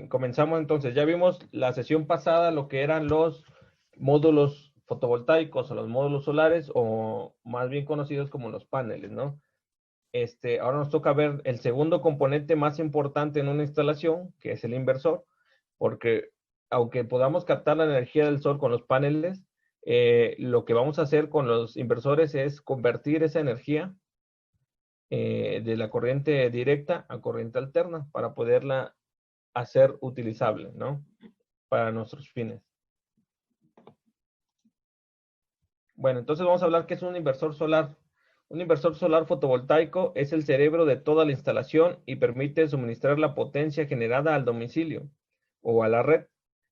comenzamos entonces. Ya vimos la sesión pasada lo que eran los módulos fotovoltaicos o los módulos solares, o más bien conocidos como los paneles, ¿no? Ahora nos toca ver el segundo componente más importante en una instalación, que es el inversor, porque aunque podamos captar la energía del sol con los paneles, lo que vamos a hacer con los inversores es convertir esa energía de la corriente directa a corriente alterna para poderla hacer utilizable, ¿no? Para nuestros fines. Bueno, entonces vamos a hablar qué es un inversor solar. Un inversor solar fotovoltaico es el cerebro de toda la instalación y permite suministrar la potencia generada al domicilio o a la red.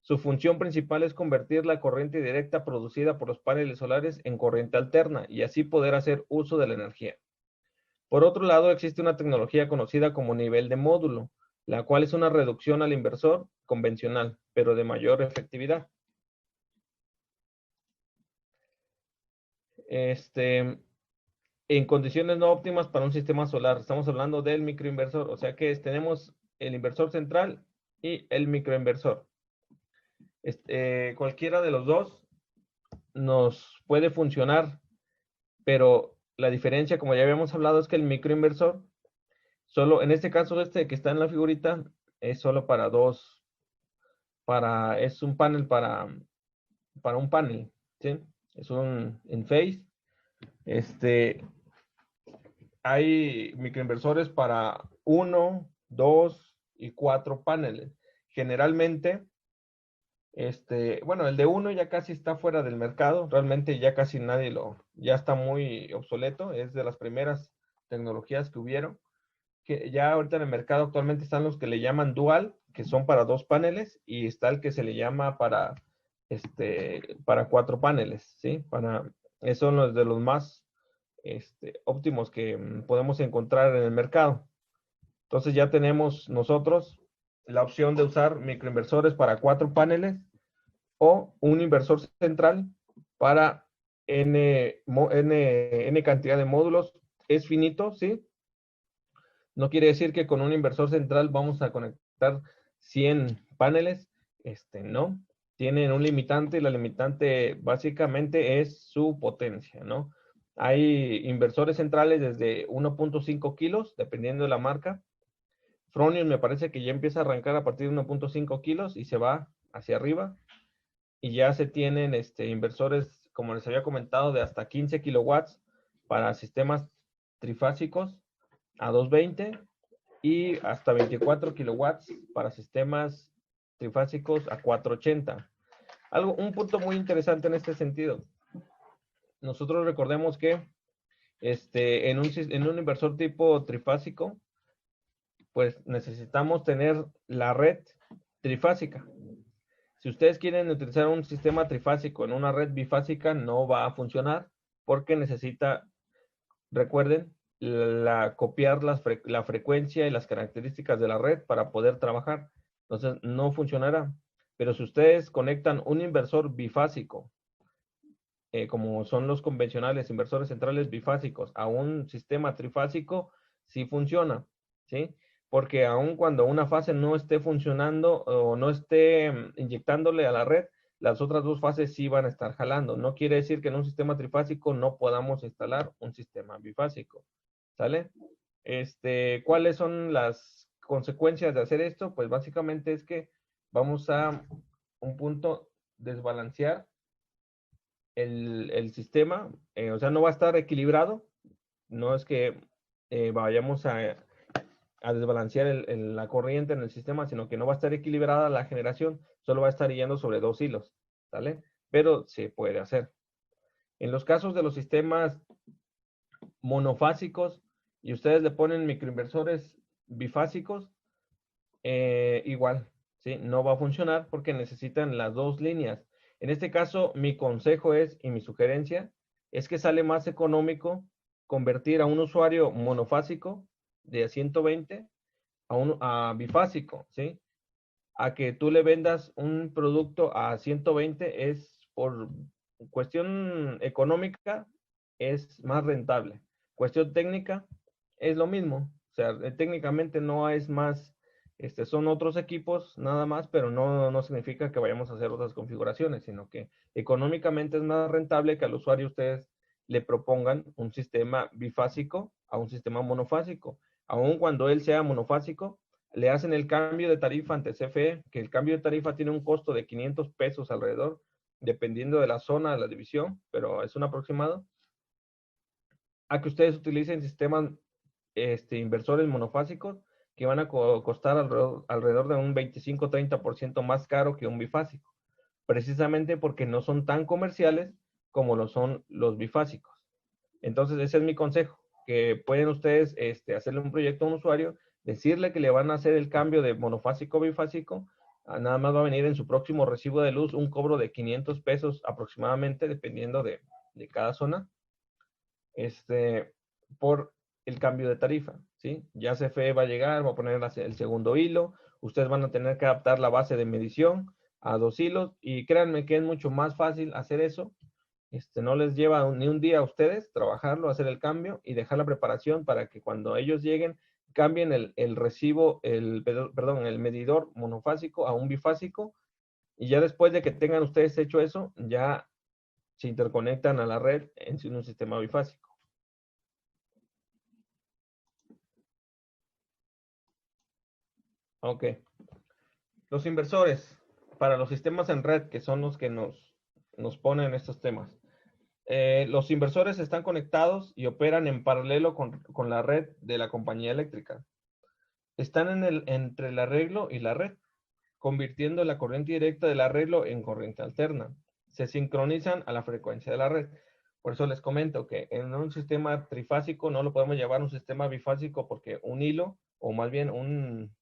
Su función principal es convertir la corriente directa producida por los paneles solares en corriente alterna y así poder hacer uso de la energía. Por otro lado, existe una tecnología conocida como nivel de módulo, la cual es una reducción al inversor convencional, pero de mayor efectividad. En condiciones no óptimas para un sistema solar. Estamos hablando del microinversor, o sea que tenemos el inversor central y el microinversor. Cualquiera de los dos nos puede funcionar, pero la diferencia, como ya habíamos hablado, es que el microinversor, solo en este caso que está en la figurita, es solo para dos, es un panel para un panel, ¿sí? Es un Enphase. Hay microinversores para 1, 2 y 4 paneles. Generalmente, bueno, el de 1 ya casi está fuera del mercado. Realmente ya casi nadie ya está muy obsoleto. Es de las primeras tecnologías que hubieron. Que ya ahorita en el mercado actualmente están los que le llaman dual, que son para 2 paneles, y está el que se le llama para 4 paneles, ¿sí? Esos son los de los más óptimos que podemos encontrar en el mercado. Entonces ya tenemos nosotros la opción de usar microinversores para 4 paneles o un inversor central para N cantidad de módulos. Es finito, ¿sí? No quiere decir que con un inversor central vamos a conectar 100 paneles. No. Tienen un limitante y la limitante básicamente es su potencia, ¿no? Hay inversores centrales desde 1.5 kilos, dependiendo de la marca. Fronius me parece que ya empieza a arrancar a partir de 1.5 kilos y se va hacia arriba. Y ya se tienen inversores, como les había comentado, de hasta 15 kilowatts para sistemas trifásicos a 220 y hasta 24 kilowatts para sistemas trifásicos a 480. Un punto muy interesante en este sentido. Nosotros recordemos que en un inversor tipo trifásico, pues necesitamos tener la red trifásica. Si ustedes quieren utilizar un sistema trifásico en una red bifásica, no va a funcionar porque necesita, recuerden, copiar la frecuencia y las características de la red para poder trabajar. Entonces, no funcionará. Pero si ustedes conectan un inversor bifásico, como son los convencionales inversores centrales bifásicos, a un sistema trifásico, sí funciona, ¿sí? Porque aun cuando una fase no esté funcionando o no esté inyectándole a la red, las otras dos fases sí van a estar jalando. No quiere decir que en un sistema trifásico no podamos instalar un sistema bifásico, ¿sale? ¿Cuáles son las consecuencias de hacer esto? Pues básicamente es que vamos a un punto desbalancear el sistema, o sea, no va a estar equilibrado. No es que vayamos a desbalancear la corriente en el sistema, sino que no va a estar equilibrada la generación, solo va a estar yendo sobre 2 hilos, ¿sale? Pero se puede hacer. En los casos de los sistemas monofásicos y ustedes le ponen microinversores bifásicos, igual, ¿sí? No va a funcionar porque necesitan las dos líneas. En este caso, mi consejo y mi sugerencia es que sale más económico convertir a un usuario monofásico de 120 a bifásico, ¿sí? A que tú le vendas un producto a 120 es por cuestión económica, es más rentable. Cuestión técnica, es lo mismo. O sea, técnicamente no es más Son otros equipos nada más, pero no significa que vayamos a hacer otras configuraciones, sino que económicamente es más rentable que al usuario ustedes le propongan un sistema bifásico a un sistema monofásico. Aun cuando él sea monofásico, le hacen el cambio de tarifa ante CFE, que el cambio de tarifa tiene un costo de 500 pesos alrededor, dependiendo de la zona de la división, pero es un aproximado, a que ustedes utilicen sistemas inversores monofásicos que van a costar alrededor de un 25-30% más caro que un bifásico, precisamente porque no son tan comerciales como lo son los bifásicos. Entonces, ese es mi consejo, que pueden ustedes hacerle un proyecto a un usuario, decirle que le van a hacer el cambio de monofásico a bifásico, nada más va a venir en su próximo recibo de luz un cobro de 500 pesos aproximadamente, dependiendo de cada zona, por el cambio de tarifa, ¿sí? Ya CFE va a llegar, va a poner el segundo hilo, ustedes van a tener que adaptar la base de medición a 2 hilos, y créanme que es mucho más fácil hacer eso. No les lleva ni un día a ustedes trabajarlo, hacer el cambio y dejar la preparación para que cuando ellos lleguen cambien el recibo, perdón, el medidor monofásico a un bifásico, y ya después de que tengan ustedes hecho eso, ya se interconectan a la red en un sistema bifásico. Ok. Los inversores para los sistemas en red, que son los que nos ponen estos temas. Los inversores están conectados y operan en paralelo con la red de la compañía eléctrica. Están entre el arreglo y la red, convirtiendo la corriente directa del arreglo en corriente alterna. Se sincronizan a la frecuencia de la red. Por eso les comento que en un sistema trifásico no lo podemos llamar un sistema bifásico, porque un hilo, o más bien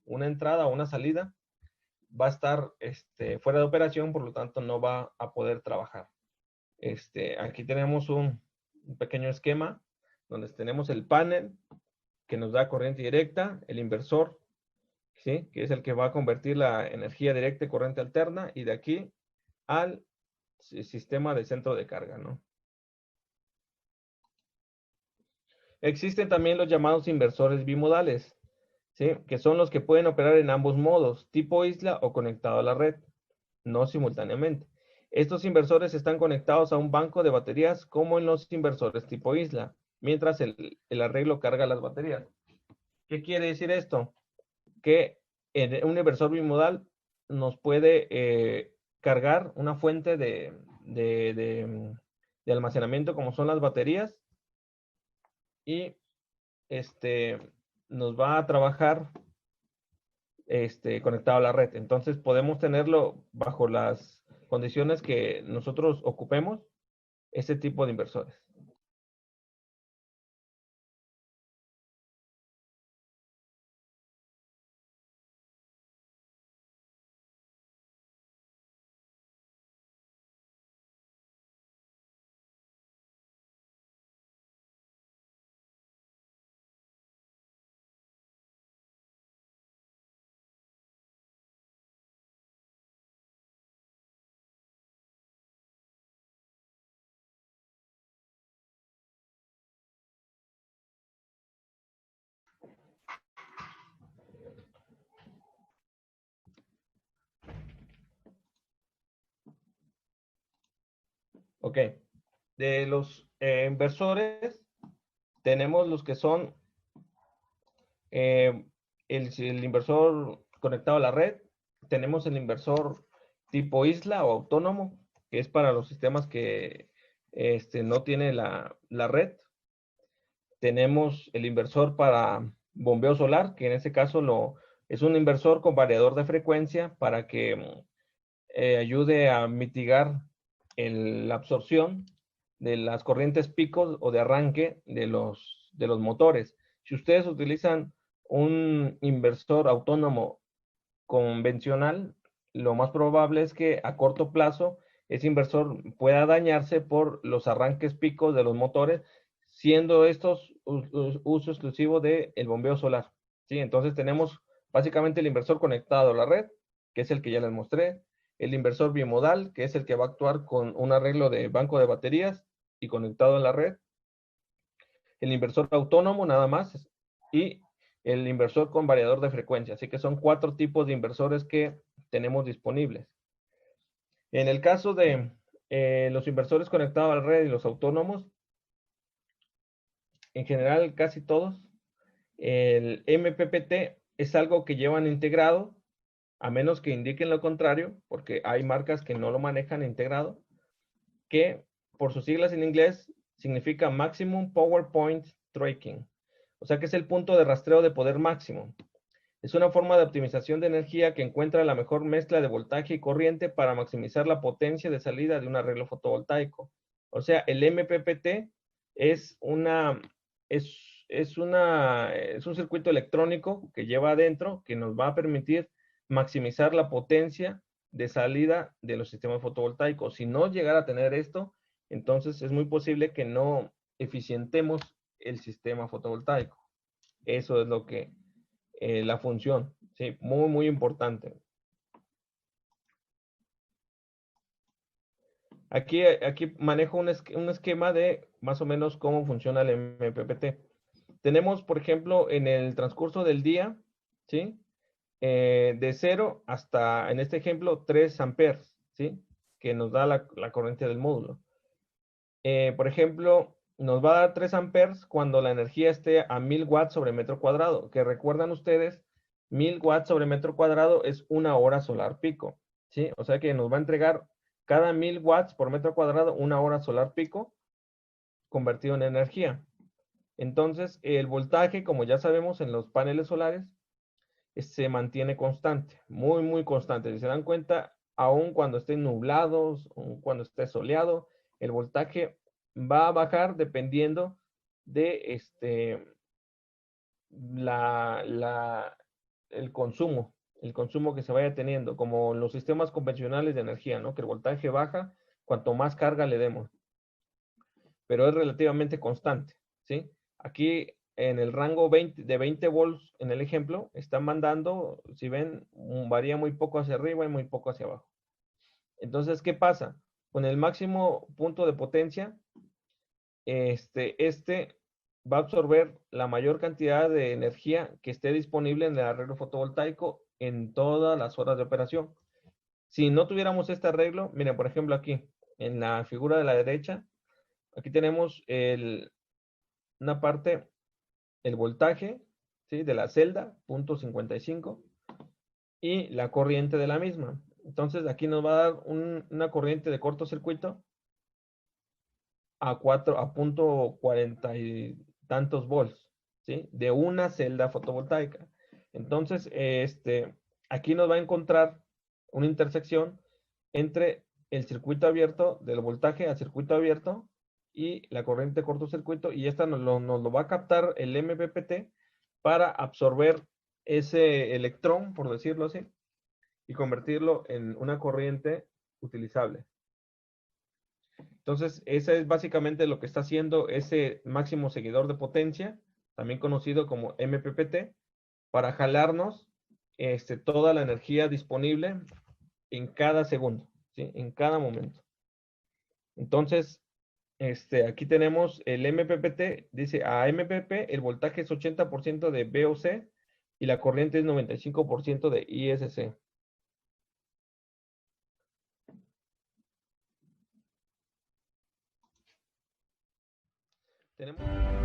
una entrada o una salida, va a estar fuera de operación, por lo tanto no va a poder trabajar. Aquí tenemos un pequeño esquema donde tenemos el panel que nos da corriente directa, el inversor, ¿sí? Que es el que va a convertir la energía directa en corriente alterna, y de aquí al sistema de centro de carga, ¿no? Existen también los llamados inversores bimodales, ¿sí? Que son los que pueden operar en ambos modos, tipo isla o conectado a la red, no simultáneamente. Estos inversores están conectados a un banco de baterías como en los inversores tipo isla, mientras el arreglo carga las baterías. ¿Qué quiere decir esto? Que en un inversor bimodal nos puede cargar una fuente de almacenamiento como son las baterías, y nos va a trabajar conectado a la red. Entonces podemos tenerlo bajo las condiciones que nosotros ocupemos, este tipo de inversores. Ok. De los inversores, tenemos los que son el inversor conectado a la red. Tenemos el inversor tipo isla o autónomo, que es para los sistemas que no tiene la red. Tenemos el inversor para bombeo solar, que en este caso es un inversor con variador de frecuencia para que ayude a mitigar la absorción de las corrientes picos o de arranque de los motores. Si ustedes utilizan un inversor autónomo convencional, lo más probable es que a corto plazo ese inversor pueda dañarse por los arranques picos de los motores, siendo estos uso exclusivo del bombeo solar, ¿sí? Entonces tenemos básicamente el inversor conectado a la red, que es el que ya les mostré, el inversor bimodal, que es el que va a actuar con un arreglo de banco de baterías y conectado a la red, el inversor autónomo nada más, y el inversor con variador de frecuencia. Así que son 4 tipos de inversores que tenemos disponibles. En el caso de los inversores conectados a la red y los autónomos, en general casi todos, el MPPT es algo que llevan integrado, a menos que indiquen lo contrario, porque hay marcas que no lo manejan integrado, que por sus siglas en inglés significa Maximum Power Point Tracking, o sea que es el punto de rastreo de poder máximo. Es una forma de optimización de energía que encuentra la mejor mezcla de voltaje y corriente para maximizar la potencia de salida de un arreglo fotovoltaico. O sea, el MPPT es un circuito electrónico que lleva adentro que nos va a permitir maximizar la potencia de salida de los sistemas fotovoltaicos. Si no llegara a tener esto, entonces es muy posible que no eficientemos el sistema fotovoltaico. Eso es lo que la función, ¿sí? Muy, muy importante. Aquí manejo un esquema de más o menos cómo funciona el MPPT. Tenemos, por ejemplo, en el transcurso del día, ¿sí? De 0 hasta, en este ejemplo, 3 amperes, ¿sí? Que nos da la corriente del módulo. Por ejemplo, nos va a dar 3 amperes cuando la energía esté a 1000 watts sobre metro cuadrado, que recuerdan ustedes, 1000 watts sobre metro cuadrado es 1 hora solar pico, ¿sí? O sea que nos va a entregar cada 1000 watts por metro cuadrado 1 hora solar pico convertido en energía. Entonces, el voltaje, como ya sabemos en los paneles solares, se mantiene constante, muy, muy constante. Si se dan cuenta, aun cuando estén nublados, aun cuando esté soleado, el voltaje va a bajar dependiendo de el consumo que se vaya teniendo, como en los sistemas convencionales de energía, ¿no? Que el voltaje baja cuanto más carga le demos, pero es relativamente constante, ¿sí? Aquí en el rango de 20 volts, en el ejemplo, están mandando, si ven, varía muy poco hacia arriba y muy poco hacia abajo. Entonces, ¿qué pasa? Con el máximo punto de potencia, este va a absorber la mayor cantidad de energía que esté disponible en el arreglo fotovoltaico en todas las horas de operación. Si no tuviéramos este arreglo, miren, por ejemplo, aquí, en la figura de la derecha, aquí tenemos una parte, el voltaje, ¿sí? De la celda, punto 55, y la corriente de la misma. Entonces, aquí nos va a dar una corriente de cortocircuito a punto 40 y tantos volts, ¿sí? De una celda fotovoltaica. Entonces, aquí nos va a encontrar una intersección entre el circuito abierto, del voltaje al circuito abierto, y la corriente de cortocircuito, y esta nos lo va a captar el MPPT para absorber ese electrón, por decirlo así, y convertirlo en una corriente utilizable. Entonces, ese es básicamente lo que está haciendo ese máximo seguidor de potencia, también conocido como MPPT, para jalarnos toda la energía disponible en cada segundo, ¿sí? En cada momento. Entonces, aquí tenemos el MPPT, dice a MPP el voltaje es 80% de VOC y la corriente es 95% de ISC. Tenemos